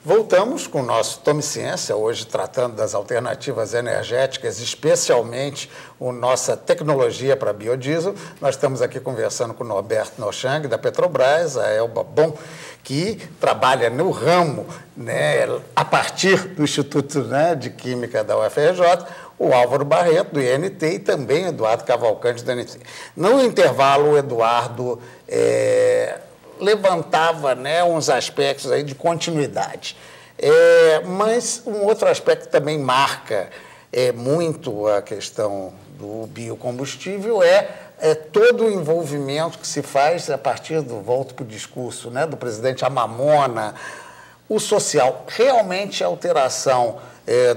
Voltamos com o nosso Tome Ciência, hoje tratando das alternativas energéticas, especialmente a nossa tecnologia para biodiesel. Nós estamos aqui conversando com o Norberto Nochang, da Petrobras, a Elba Bon, que trabalha no ramo, né, a partir do Instituto, né, de Química da UFRJ, o Álvaro Barreto, do INT, e também Eduardo Cavalcante, do INT. No intervalo, o Eduardo levantava, né, uns aspectos aí de continuidade. Mas um outro aspecto que também marca muito a questão do biocombustível é todo o envolvimento que se faz a partir volto para o discurso, né, do presidente Amamona, o social. Realmente a alteração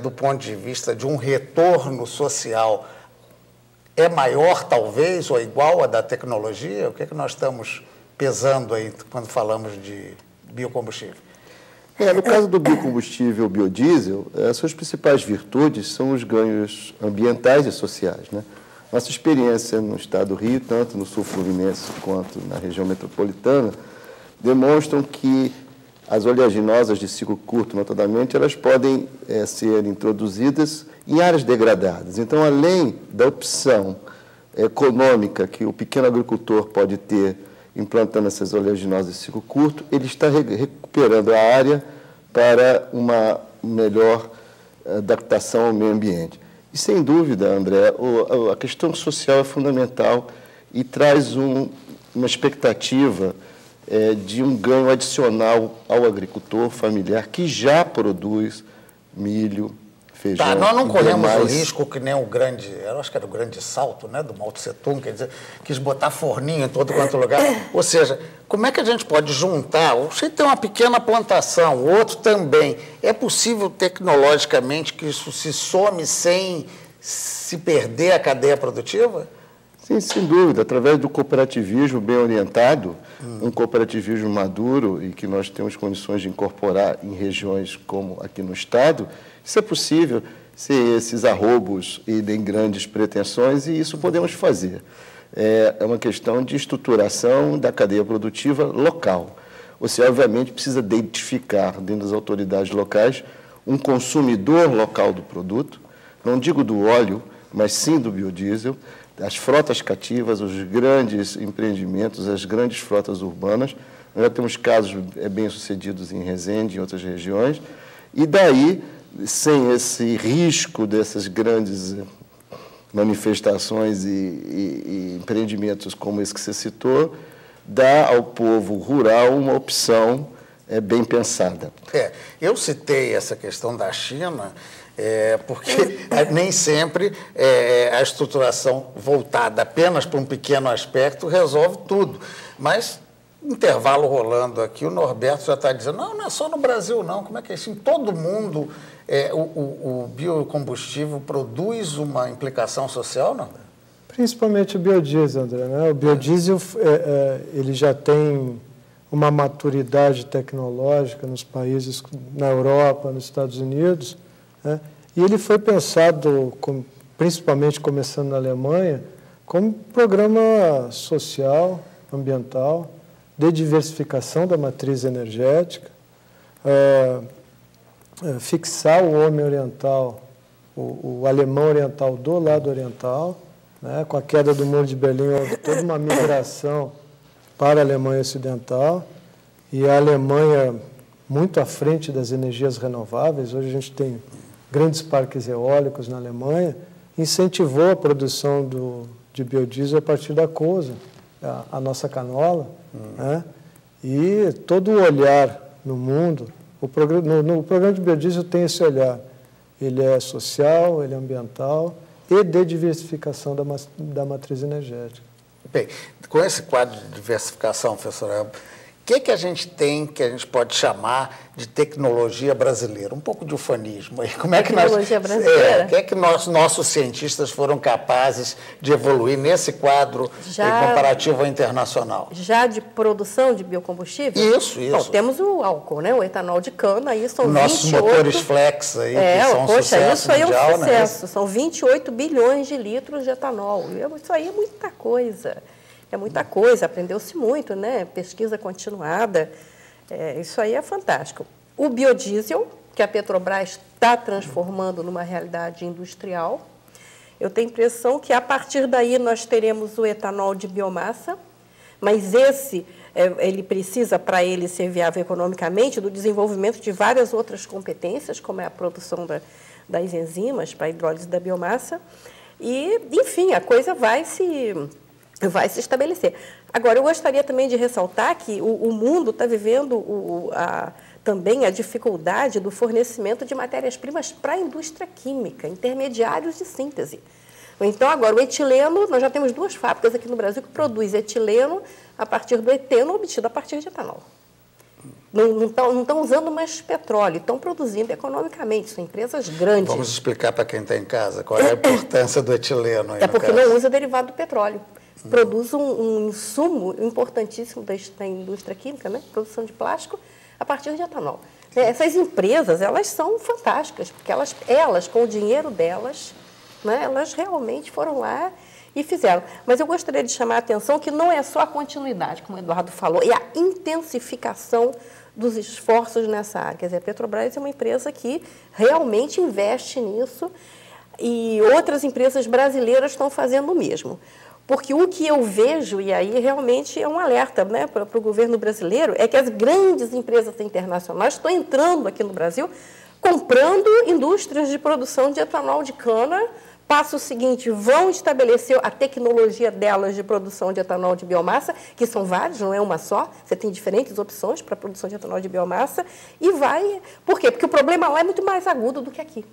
do ponto de vista de um retorno social é maior, talvez, ou igual à da tecnologia? O que é que nós estamos pesando aí quando falamos de biocombustível? No caso do biocombustível, biodiesel, as suas principais virtudes são os ganhos ambientais e sociais, né? Nossa experiência no estado do Rio, tanto no sul fluminense quanto na região metropolitana, demonstram que as oleaginosas de ciclo curto, notadamente, elas podem ser introduzidas em áreas degradadas. Então, além da opção econômica que o pequeno agricultor pode ter implantando essas oleaginosas de ciclo curto, ele está recuperando a área para uma melhor adaptação ao meio ambiente. E, sem dúvida, André, a questão social é fundamental e traz uma expectativa de um ganho adicional ao agricultor familiar que já produz milho, feijão. Tá, nós não corremos o risco que nem eu acho que era o grande salto, né, do Mao Tse Tung, quer dizer, quis botar forninho em todo quanto lugar. Ou seja, como é que a gente pode juntar? Você tem uma pequena plantação, o outro também. É possível tecnologicamente que isso se some sem se perder a cadeia produtiva? Sim, sem dúvida. Através do cooperativismo bem orientado, um cooperativismo maduro e que nós temos condições de incorporar em regiões como aqui no Estado, isso é possível, sem esses arrobos e nem grandes pretensões, e isso podemos fazer. É uma questão de estruturação da cadeia produtiva local. Você, obviamente, precisa identificar, dentro das autoridades locais, um consumidor local do produto, não digo do óleo, mas sim do biodiesel, as frotas cativas, os grandes empreendimentos, as grandes frotas urbanas. Nós já temos casos bem-sucedidos em Resende e em outras regiões, e daí, sem esse risco dessas grandes manifestações e empreendimentos como esse que você citou, dá ao povo rural uma opção bem pensada. Eu citei essa questão da China, porque nem sempre a estruturação voltada apenas para um pequeno aspecto resolve tudo. Mas, intervalo rolando aqui, o Norberto já está dizendo, não é só no Brasil, não. Como é que é isso? Em todo mundo, o biocombustível produz uma implicação social, não? Principalmente o biodiesel, André, né? O biodiesel ele já tem uma maturidade tecnológica nos países, na Europa, nos Estados Unidos, né? E ele foi pensado, principalmente começando na Alemanha, como programa social, ambiental, de diversificação da matriz energética, fixar o homem oriental, o alemão oriental do lado oriental, né? Com a queda do Muro de Berlim, houve toda uma migração para a Alemanha Ocidental, e a Alemanha muito à frente das energias renováveis. Hoje a gente tem grandes parques eólicos na Alemanha, incentivou a produção de biodiesel a partir da COSA, a nossa canola, né? E todo o olhar no mundo, no programa de biodiesel tem esse olhar, ele é social, ele é ambiental e de diversificação da matriz energética. Bem, com esse quadro de diversificação, professora, o que a gente tem que a gente pode chamar de tecnologia brasileira? Um pouco de ufanismo aí. Como é que tecnologia brasileira? O que é que nossos cientistas foram capazes de evoluir nesse quadro comparativo ao internacional? Já de produção de biocombustível? Isso. Bom, temos o álcool, né? O etanol de cana, aí são nossos 28... motores flex aí, que são um sucesso isso aí mundial, é um sucesso. Né? São 28 bilhões de litros de etanol. Isso aí é muita coisa. É muita coisa, aprendeu-se muito, né? Pesquisa continuada, isso aí é fantástico. o biodiesel, que a Petrobras está transformando numa realidade industrial. Eu tenho a impressão que, a partir daí, nós teremos o etanol de biomassa, mas ele precisa, para ele ser viável economicamente, do desenvolvimento de várias outras competências, como é a produção das enzimas para a hidrólise da biomassa. E, enfim, a coisa vai se estabelecer. Agora, eu gostaria também de ressaltar que o mundo está vivendo também a dificuldade do fornecimento de matérias-primas para a indústria química, intermediários de síntese. Então, agora, o etileno, nós já temos 2 fábricas aqui no Brasil que produzem etileno a partir do eteno obtido a partir de etanol. Não estão usando mais petróleo, estão produzindo economicamente, são empresas grandes. Vamos explicar para quem está em casa qual é a importância do etileno. Aí, porque não usa derivado do petróleo. Produz um insumo importantíssimo da indústria química, né? Produção de plástico, a partir de etanol. Essas empresas, elas são fantásticas, porque elas com o dinheiro delas, né, elas realmente foram lá e fizeram. Mas eu gostaria de chamar a atenção que não é só a continuidade, como o Eduardo falou, é a intensificação dos esforços nessa área. Quer dizer, a Petrobras é uma empresa que realmente investe nisso e outras empresas brasileiras estão fazendo o mesmo. Porque o que eu vejo, e aí realmente é um alerta, né, para o governo brasileiro, é que as grandes empresas internacionais estão entrando aqui no Brasil, comprando indústrias de produção de etanol de cana. Passo o seguinte, vão estabelecer a tecnologia delas de produção de etanol de biomassa, que são várias, não é uma só, você tem diferentes opções para a produção de etanol de biomassa, e vai... Por quê? Porque o problema lá é muito mais agudo do que aqui.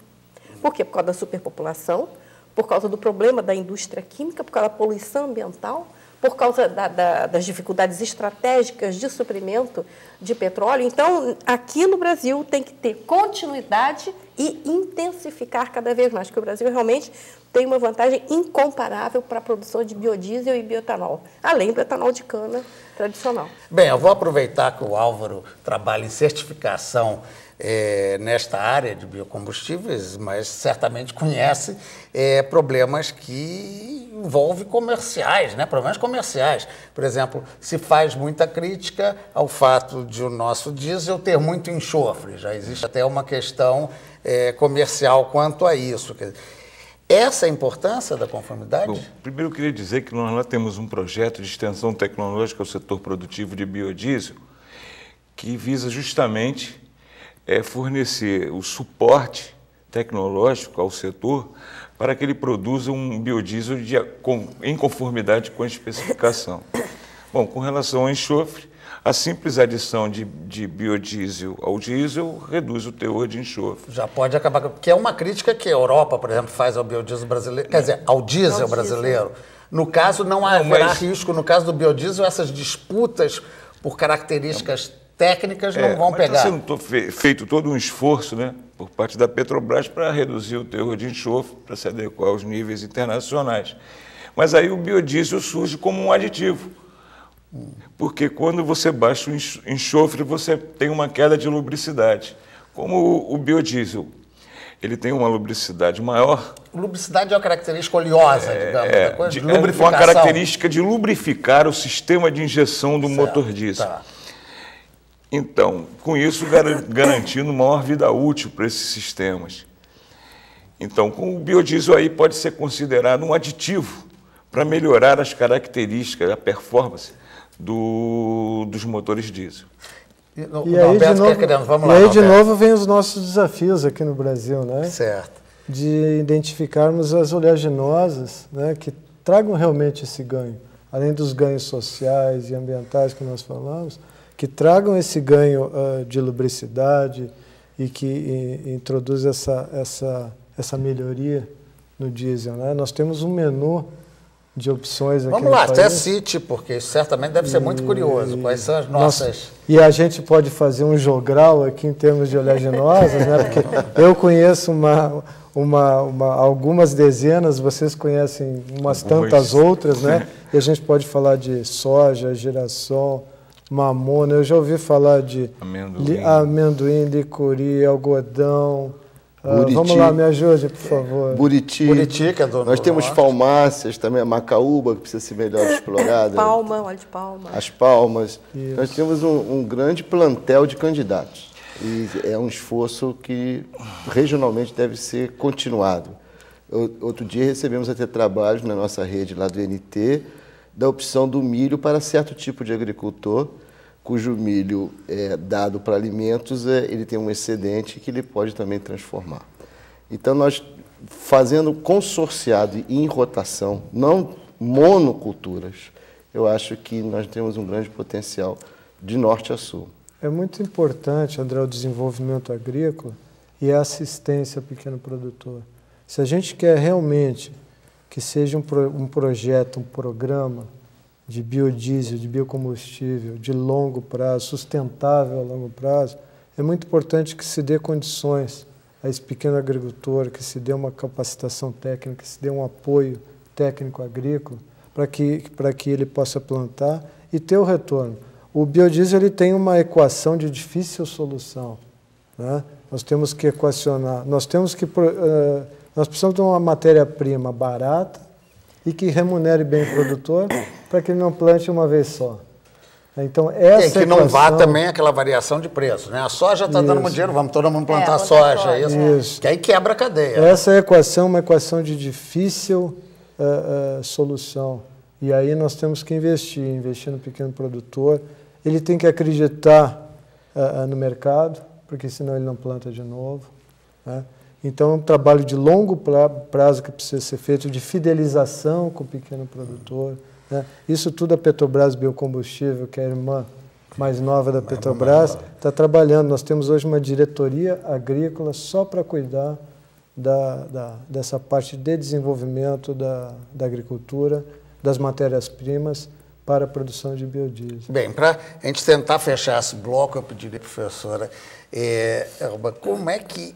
Por quê? Por causa da superpopulação, por causa do problema da indústria química, por causa da poluição ambiental, por causa das dificuldades estratégicas de suprimento de petróleo. Então, aqui no Brasil tem que ter continuidade e intensificar cada vez mais, porque o Brasil realmente tem uma vantagem incomparável para a produção de biodiesel e bioetanol, além do etanol de cana tradicional. Bem, eu vou aproveitar que o Álvaro trabalha em certificação nesta área de biocombustíveis, mas certamente conhece problemas que envolvem comerciais, né? Problemas comerciais. Por exemplo, se faz muita crítica ao fato de o nosso diesel ter muito enxofre. Já existe até uma questão comercial quanto a isso. Essa é a importância da conformidade? Bom, primeiro eu queria dizer que nós lá temos um projeto de extensão tecnológica ao setor produtivo de biodiesel que visa justamente fornecer o suporte tecnológico ao setor para que ele produza um biodiesel em conformidade com a especificação. Bom, com relação ao enxofre, a simples adição de biodiesel ao diesel reduz o teor de enxofre. Já pode acabar, porque é uma crítica que a Europa, por exemplo, faz ao biodiesel brasileiro, quer dizer, ao diesel brasileiro. No caso, não haverá risco, no caso do biodiesel, essas disputas por características técnicas não vão pegar. Está sendo feito todo um esforço, né, por parte da Petrobras para reduzir o teor de enxofre, para se adequar aos níveis internacionais. Mas aí o biodiesel surge como um aditivo, porque quando você baixa o enxofre, você tem uma queda de lubricidade. Como o biodiesel ele tem uma lubricidade maior. Lubricidade é uma característica oleosa, digamos, da coisa, de lubrificação. Uma característica de lubrificar o sistema de injeção do motor diesel. Tá. Então, com isso, garantindo maior vida útil para esses sistemas. Então, com o biodiesel aí pode ser considerado um aditivo para melhorar as características, a performance dos motores diesel. E aí, de novo, vem os nossos desafios aqui no Brasil, né? Certo. De identificarmos as oleaginosas, né, que tragam realmente esse ganho, além dos ganhos sociais e ambientais que nós falamos, que tragam esse ganho de lubricidade e que introduz essa melhoria no diesel, né? Nós temos um menu de opções aqui. Vamos lá, até cite, porque isso certamente deve ser muito curioso. Quais são as nossas... E a gente pode fazer um jogral aqui em termos de oleaginosas, né? Porque eu conheço algumas dezenas, vocês conhecem umas tantas outras, né? E a gente pode falar de soja, girassol, mamona, eu já ouvi falar de amendoim, licuri, algodão. Vamos lá, me ajude, por favor. Buriti. Buriti, que é do Nós temos palmáceas também, a macaúba, que precisa ser melhor explorada. Palma, óleo de palma. As palmas. Isso. Nós temos um grande plantel de candidatos. E é um esforço que regionalmente deve ser continuado. Outro dia recebemos até trabalhos na nossa rede lá do NT, da opção do milho para certo tipo de agricultor, cujo milho é dado para alimentos, ele tem um excedente que ele pode também transformar. Então, nós fazendo consorciado e em rotação, não monoculturas, eu acho que nós temos um grande potencial de norte a sul. É muito importante, André, o desenvolvimento agrícola e a assistência ao pequeno produtor. Se a gente quer realmente que seja um projeto, um programa de biodiesel, de biocombustível, de longo prazo, sustentável a longo prazo, é muito importante que se dê condições a esse pequeno agricultor, que se dê uma capacitação técnica, que se dê um apoio técnico agrícola, para que ele possa plantar e ter o retorno. O biodiesel ele tem uma equação de difícil solução, né? Nós temos que equacionar, nós precisamos de uma matéria-prima barata e que remunere bem o produtor para que ele não plante uma vez só. Então, essa que não vá também aquela variação de preço, né? A soja está dando muito dinheiro, vamos todo mundo plantar soja. Isso. Que aí quebra a cadeia. Essa equação é uma equação de difícil solução. E aí nós temos que investir no pequeno produtor. Ele tem que acreditar no mercado, porque senão ele não planta de novo, né? Então, é um trabalho de longo prazo que precisa ser feito, de fidelização com o pequeno produtor, né? Isso tudo a Petrobras Biocombustível, que é a irmã mais nova da Petrobras, está trabalhando. Nós temos hoje uma diretoria agrícola só para cuidar dessa parte de desenvolvimento da agricultura, das matérias-primas para a produção de biodiesel. Bem, para a gente tentar fechar esse bloco, eu pediria, professora, Elba, como é que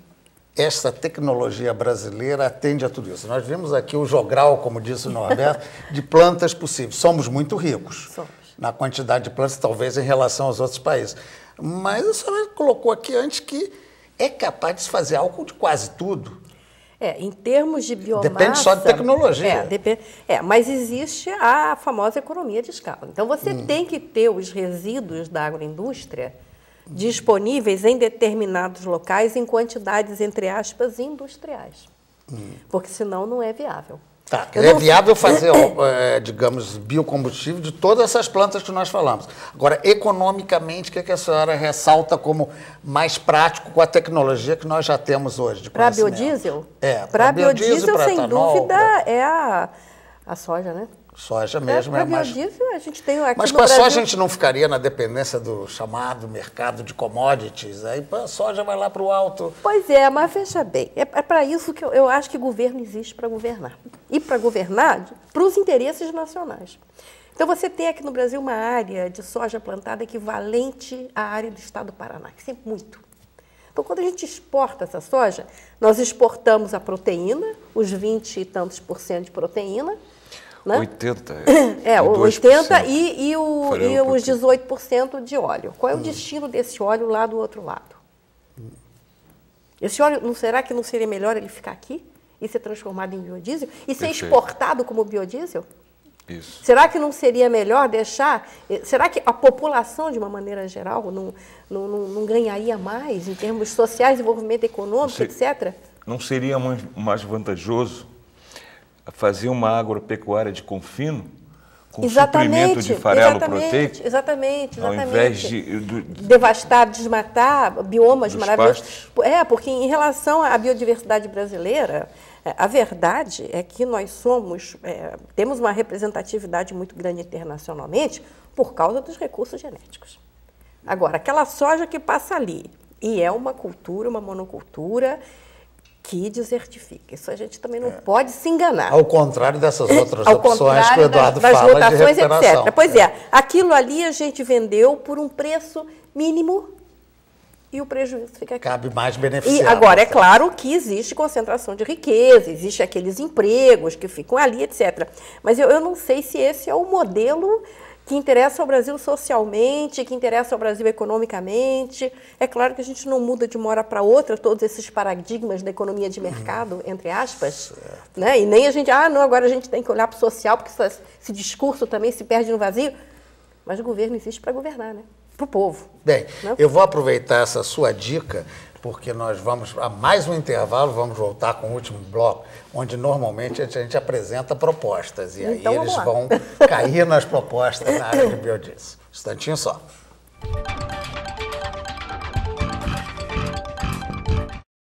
essa tecnologia brasileira atende a tudo isso? Nós vimos aqui o jogral, como disse o Norberto, de plantas possíveis. Somos muito ricos na quantidade de plantas, talvez em relação aos outros países. Mas a senhora colocou aqui antes que é capaz de se fazer algo de quase tudo. Em termos de biomassa... Depende só de tecnologia. Mas existe a famosa economia de escala. Então, você tem que ter os resíduos da agroindústria disponíveis em determinados locais em quantidades, entre aspas, industriais. Porque senão não é viável. Tá, é viável fazer, digamos, biocombustível de todas essas plantas que nós falamos. Agora, economicamente, o que a senhora ressalta como mais prático com a tecnologia que nós já temos hoje? Para biodiesel? Para biodiesel, sem dúvida, é a soja, né? Soja mesmo é mais... biodiesel, a gente tem aqui Mas com a soja a gente não ficaria na dependência do chamado mercado de commodities? Aí a soja vai lá para o alto. Pois é, mas veja bem, é para isso que eu acho que o governo existe, para governar. E para governar para os interesses nacionais. Então você tem aqui no Brasil uma área de soja plantada equivalente à área do estado do Paraná, que é muito. Então, quando a gente exporta essa soja, nós exportamos a proteína, os 20 e tantos % de proteína, né? 80%. 80% e os 18% de óleo. Qual é o destino desse óleo lá do outro lado? Esse óleo, será que não seria melhor ele ficar aqui e ser transformado em biodiesel? E ser exportado como biodiesel? Isso. Será que não seria melhor deixar... Será que a população, de uma maneira geral, não ganharia mais em termos sociais, desenvolvimento econômico, etc.? Não seria mais vantajoso fazer uma agropecuária de confino com suprimento de farelo proteico? Exatamente. Ao invés de devastar, desmatar biomas maravilhosos. Porque em relação à biodiversidade brasileira, a verdade é que nós temos uma representatividade muito grande internacionalmente por causa dos recursos genéticos. Agora, aquela soja que passa ali, e é uma cultura, uma monocultura, que desertifica. Isso a gente também não pode se enganar. Ao contrário dessas outras opções que o Eduardo das fala rotações, de recuperação. etc. Pois aquilo ali a gente vendeu por um preço mínimo e o prejuízo fica aqui. Cabe mais beneficiado. E agora, é claro que existe concentração de riqueza, existe aqueles empregos que ficam ali, etc. Mas eu não sei se esse é o modelo que interessa ao Brasil socialmente, que interessa ao Brasil economicamente. É claro que a gente não muda de uma hora para outra todos esses paradigmas da economia de mercado, entre aspas, né? E nem a gente, agora a gente tem que olhar para o social, porque esse discurso também se perde no vazio. Mas o governo existe para governar, né? para o povo. Bem, Né? eu vou aproveitar essa sua dica, porque nós vamos a mais um intervalo, vamos voltar com o último bloco, onde normalmente a gente apresenta propostas. E Então, aí eles vamos lá. vão cair nas propostas na área de biodiesel. Um instantinho só.